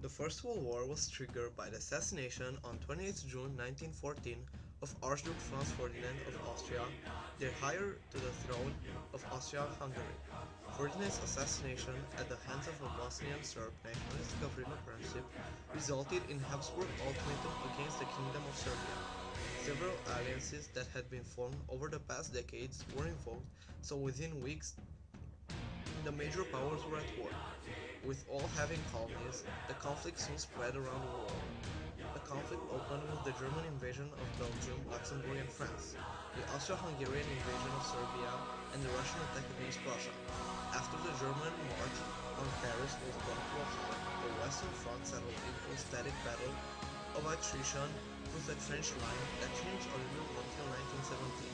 The First World War was triggered by the assassination on 28 June 1914 of Archduke Franz Ferdinand of Austria, the heir to the throne of Austria-Hungary. Ferdinand's assassination at the hands of a Bosnian Serb nationalist Gavrilo Princip resulted in Habsburg ultimatum against the Kingdom of Serbia. Several alliances that had been formed over the past decades were invoked, so within weeks the major powers were at war. With all having colonies, the conflict soon spread around the world. The conflict opened with the German invasion of Belgium, Luxembourg, and France, the Austro-Hungarian invasion of Serbia, and the Russian attack against Prussia. After the German march on Paris was brought to a halt, the Western Front settled into a static battle of attrition with a trench line that changed a little until 1917.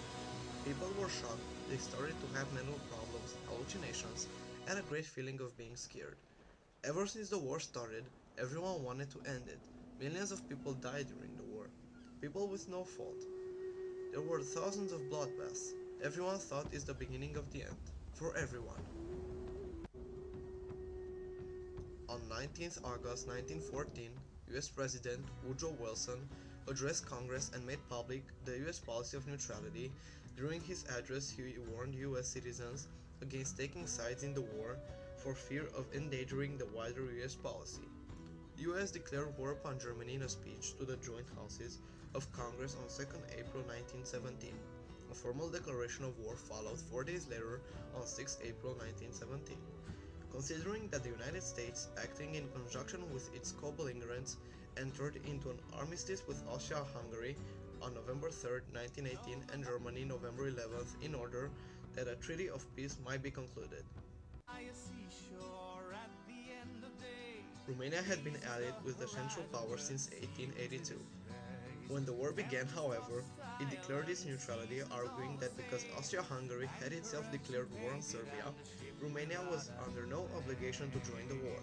People were shocked, they started to have mental problems, hallucinations, and a great feeling of being scared. Ever since the war started, everyone wanted to end it. Millions of people died during the war. People with no fault. There were thousands of bloodbaths. Everyone thought it's the beginning of the end. For everyone. On 19th August 1914, US President Woodrow Wilson addressed Congress and made public the US policy of neutrality. During his address, he warned US citizens against taking sides in the war for fear of endangering the wider US policy. The US declared war upon Germany in a speech to the Joint Houses of Congress on 2nd April 1917. A formal declaration of war followed 4 days later on 6 April 1917. Considering that the United States, acting in conjunction with its co-belligerents, entered into an armistice with Austria-Hungary on November 3, 1918 and Germany November 11th in order that a treaty of peace might be concluded. Romania had been allied with the Central Powers since 1882. When the war began, however, it declared its neutrality, arguing that because Austria-Hungary had itself declared war on Serbia, Romania was under no obligation to join the war.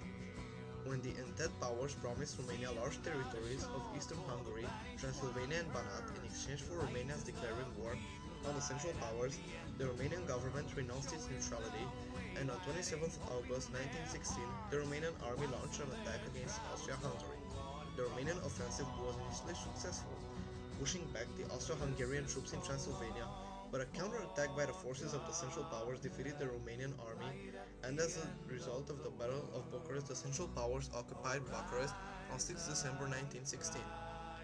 When the Entente powers promised Romania large territories of eastern Hungary, Transylvania and Banat in exchange for Romania's declaring war on the Central Powers, the Romanian government renounced its neutrality, and on 27 August 1916, the Romanian army launched an attack against Austria-Hungary. The Romanian offensive was initially successful, pushing back the Austro-Hungarian troops in Transylvania, but a counterattack by the forces of the Central Powers defeated the Romanian army, and as a result of the Battle of Bucharest, the Central Powers occupied Bucharest on 6 December 1916.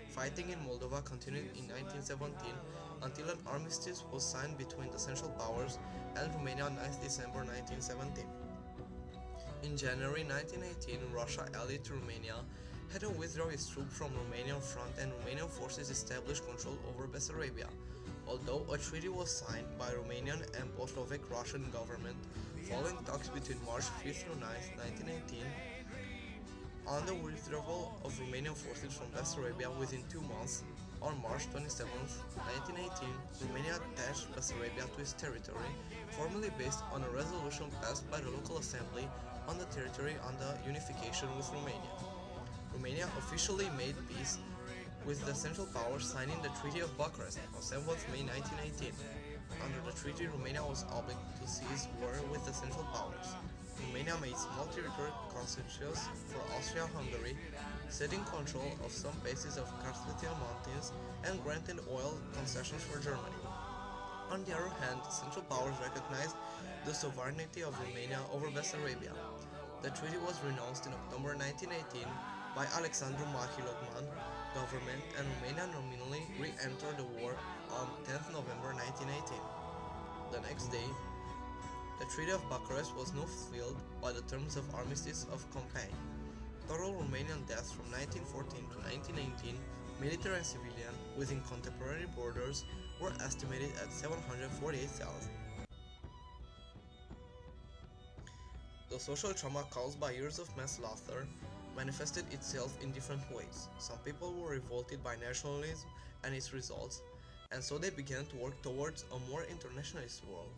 Fighting in Moldova continued in 1917 until an armistice was signed between the Central Powers and Romania on 9 December 1917. In January 1918, Russia, allied to Romania, had to withdraw its troops from Romanian front and Romanian forces established control over Bessarabia. Although a treaty was signed by Romanian and post-Slovak Russian government following talks between March 5 through 9, 1918, on the withdrawal of Romanian forces from Bessarabia within 2 months, on March 27, 1918, Romania attached Bessarabia to its territory, formally based on a resolution passed by the local assembly on the territory under unification with Romania. Romania officially made peace with the Central Powers, signing the Treaty of Bucharest on 7 May 1918. Under the treaty, Romania was obligated to cease war with the Central Powers. Romania made small territorial concessions for Austria-Hungary, ceding control of some bases of Carpathian Mountains and granted oil concessions for Germany. On the other hand, the Central Powers recognized the sovereignty of Romania over Bessarabia. The treaty was renounced in October 1918 by Alexandru Mahilogman government, and Romania nominally re-entered the war on 10 November 1918. The next day, the Treaty of Bucharest was not fulfilled by the terms of Armistice of Compiègne. Total Romanian deaths from 1914 to 1918, military and civilian, within contemporary borders, were estimated at 748,000. The social trauma caused by years of mass slaughter manifested itself in different ways. Some people were revolted by nationalism and its results, and so they began to work towards a more internationalist world,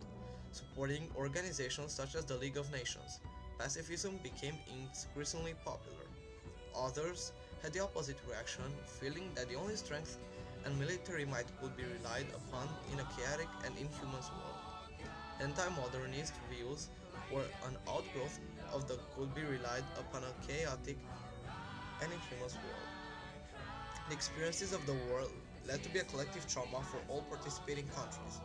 supporting organizations such as the League of Nations. Pacifism became increasingly popular. Others had the opposite reaction, feeling that the only strength and military might could be relied upon in a chaotic and inhuman world. Anti-modernist views were an outgrowth of the could be relied upon a chaotic and infamous war. The experiences of the war led to be a collective trauma for all participating countries.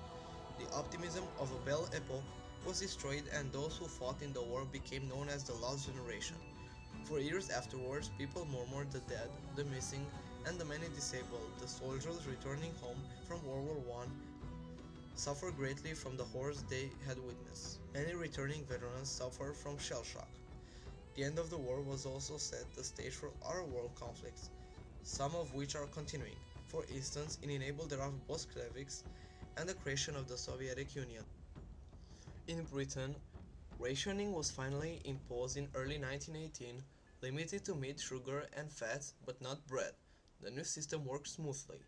The optimism of a Belle Epoque was destroyed, and those who fought in the war became known as the Lost Generation. For years afterwards, people murmured the dead, the missing, and the many disabled. The soldiers returning home from World War I suffered greatly from the horrors they had witnessed. Many returning veterans suffered from shell shock. The end of the war was also set the stage for other world conflicts, some of which are continuing. For instance, it enabled the rise of Bolsheviks and the creation of the Soviet Union. In Britain, rationing was finally imposed in early 1918, limited to meat, sugar, and fats, but not bread. The new system worked smoothly.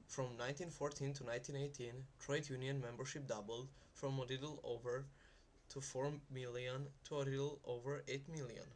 From 1914 to 1918, trade union membership doubled from a little over to 4 million to a little over 8 million.